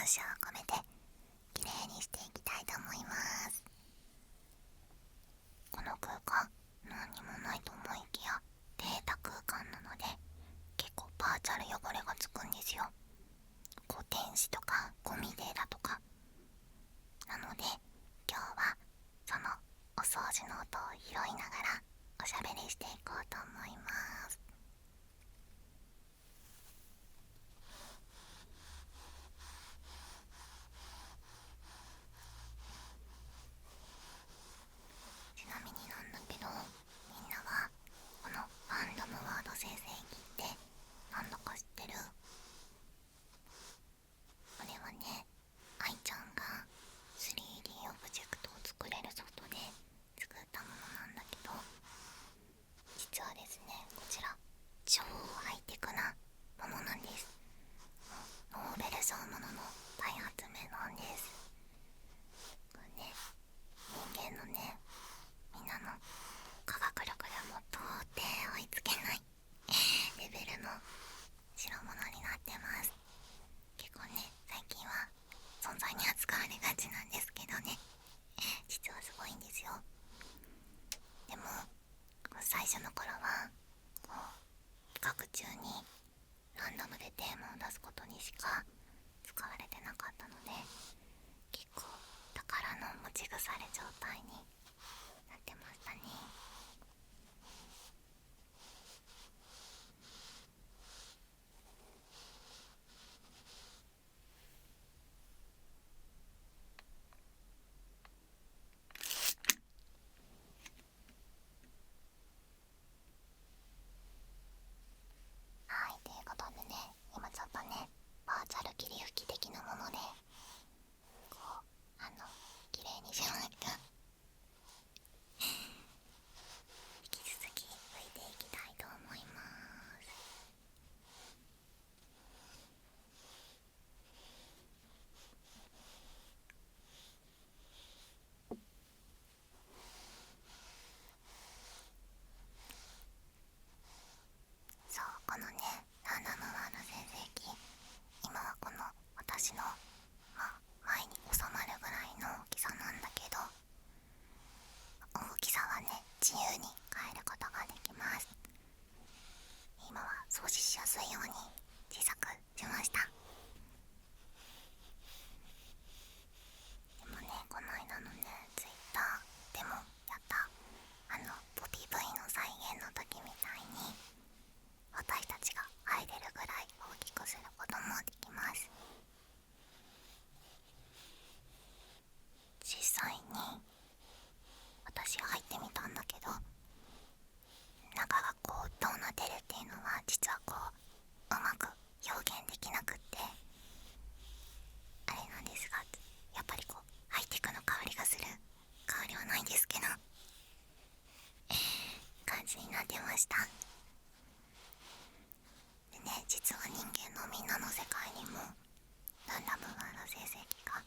しを込めてきれいにしていきたいと思います。この空間何にもないと思いきやデータ空間なので結構バーチャル汚れがつくんですよ。こう天使とかゴミデータとかなので、今日はそのお掃除の音を拾いながらおしゃべりしていこうと思います。ちなみになんだけど、みんなはこのランダムワード生成器ってなんだか知ってる？これはね、愛ちゃんが 3D オブジェクトを作れるソフトで作ったものなんだけど、実はですね、こちら超ハイテクなものなんです。ノーベル賞ものの開発名なんです。これね、人間のね、みんなの科学力でも到底追いつけないレベルの代物になってます。結構ね、最近は存在に扱われがちなんですけどね、実はすごいんですよ。でも最初の頃はこう企画中にランダムでテーマを出すことにしか使われてなかったので、結構宝の持ち腐れ状態になってましたね。はい、ということでね、今ちょっとね、バーチャル霧吹き的なものでこう綺麗にしました。引き続き拭いていきたいと思います。そう、このね、ランダムワード生成器、今はこの私の、前に収まるぐらいの大きさなんだけど、大きさはね、自由に変えることができます。今は掃除しやすいように小さくしました。でもね、この間のね、ツイッターでもやったボディ V の再現の時みたいに私たちが入れるぐらい大きくすることもできます。実際に私入ってみたんだけど、中がこうどうなってるっていうのは実はこううまく表現できなくってあれなんですが、やっぱりこうハイテクの香りがする、香りはないんですけど感じになってました。でね、実は人間のみんなの世界にもランダムワード生成器が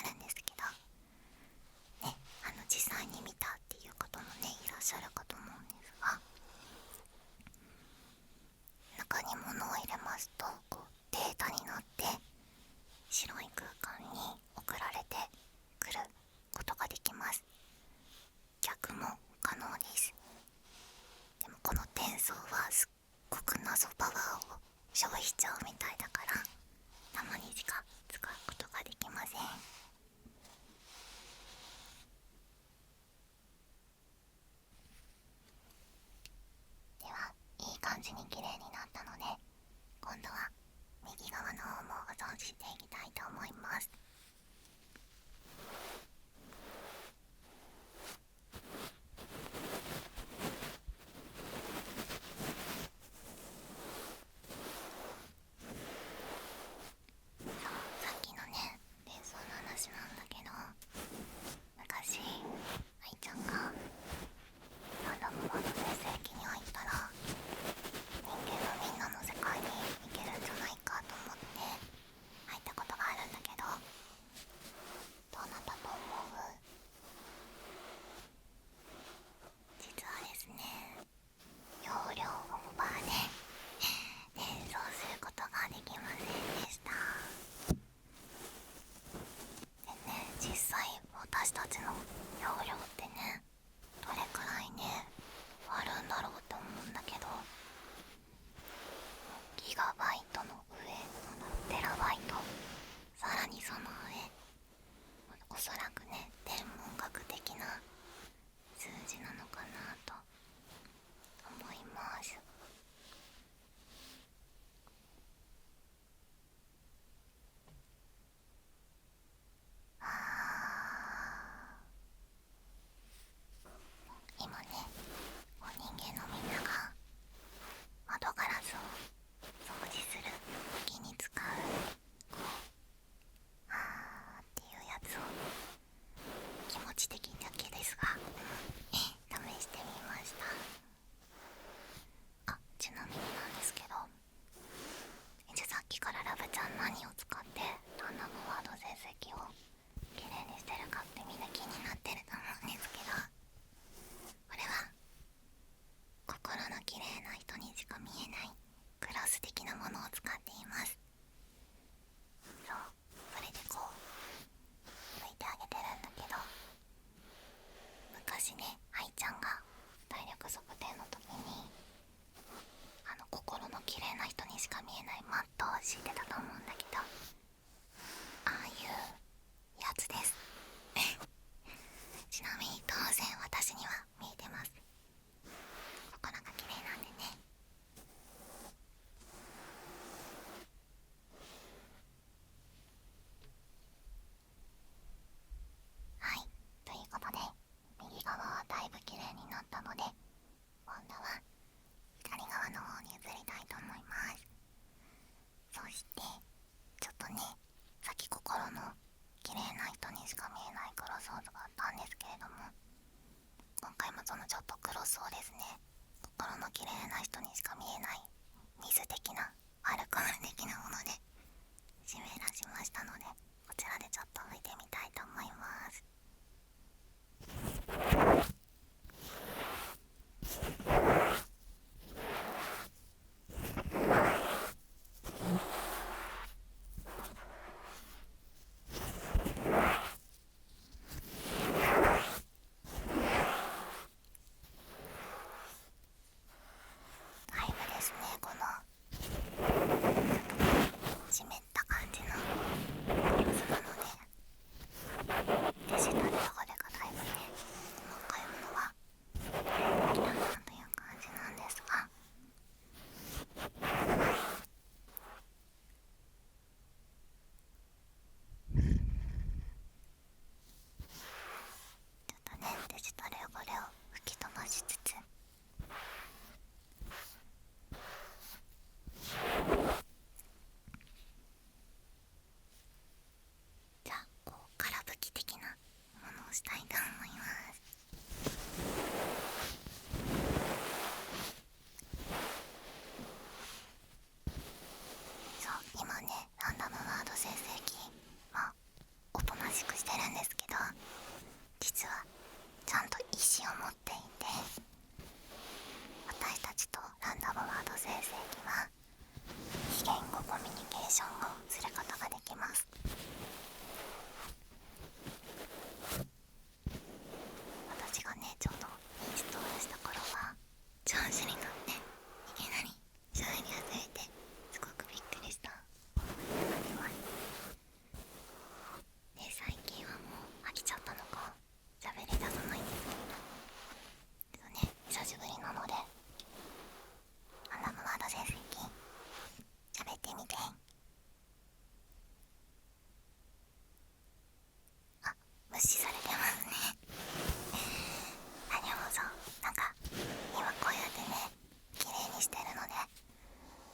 あるんですけどね、実際に見たっていう方もねいらっしゃるかと思うんですが、中に物を入れますとこうデータになって白い空間に送られてくることができます。逆も可能です。でもこの転送はすっごく謎パワーを消費しちゃうみたいだから、たまにしか使うことができません。では、いい感じに綺麗になったので、今度は右側の方もお掃除していきたいと思います。私たちの容量ってね、どれくらいねあるんだろうって思うんだけど、ギガバイトの上、テラバイト、さらにその上、おそらくね天文学的な数字なのかなと思います。今ね、人間のみんなが窓ガラスを掃除する時に使うこうっていうやつを気持ち的だけですが試してみました。ちなみになんですけど、さっきからラブちゃん何を使ってランダムワード成績をきれいにしてるかってみんな気になってると思うんですけど、これは心の綺麗な人にしか見えないグラス的なものを使っています。そう、それでこう拭いてあげてるんだけど、昔ね愛ちゃんが体力測定の時に心の綺麗な人にしか見えないマットを敷いてたと思うんだけど、ああいうやつですちなみに当然私には見えてます。心が綺麗なんでね。はい、ということで右側はだいぶ綺麗になったので、今度は左側の方に移りたいと思います。そしてちょっとね、さっき心の綺麗な人にしか見えないクロスワードがあったんですけれども、今回もそのちょっとクロスをですね、心の綺麗な人にしか見えない水的なアルコール的なもので湿らしましたので、こちらでちょっと拭いてみたいと思います。だいぶですね、この湿った感じのクロスなので、デジタル汚れがだいぶね細かいものはきたなという感じなんですが、ちょっとねデジタル汚れを吹き飛ばしつつ、じゃあこう空拭き的なものをしたいと思います。そう、今ねランダムワード生成器、おとなしくしてるんですけど、実はちゃんと意思を持っていて、私たちとランダムワード生成器は非言語コミュニケーションをすることができます。私がねちょうどインストールした頃は調子に乗っていきなり喋り始めて、すごくびっくりした思い出があります。で、最近はもう飽きちゃったのか喋り出さないんですけどね、久しぶりなのでランダムワード生成器喋ってみて。無視されてますねでもそう、なんか今こうやってね綺麗にしてるので、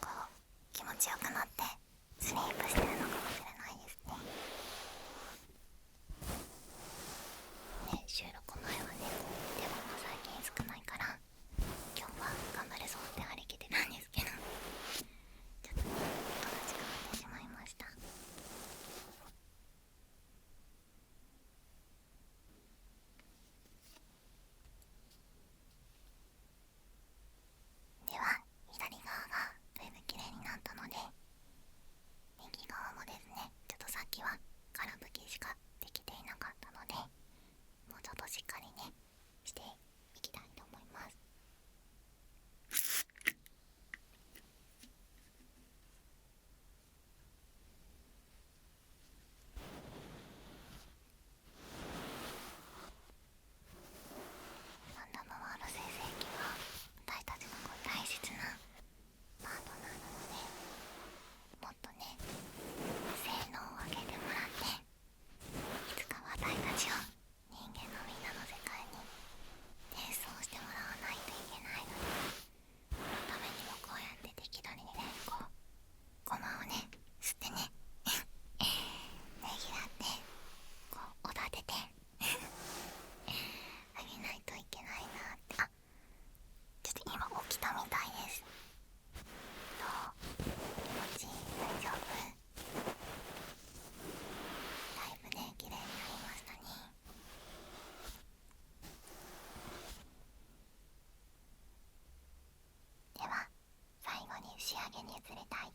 こう気持ちよくなってスリープしてるのかもしれないですね。収録前はね出番が最近少ないから今日は頑張れそうって張り切ってたんですけど、ちょっとねおとなしくなってしまいました。では左側がだいぶ綺麗になったので、右側もですね、ちょっとさっきは空拭きしかできていなかったので削りたい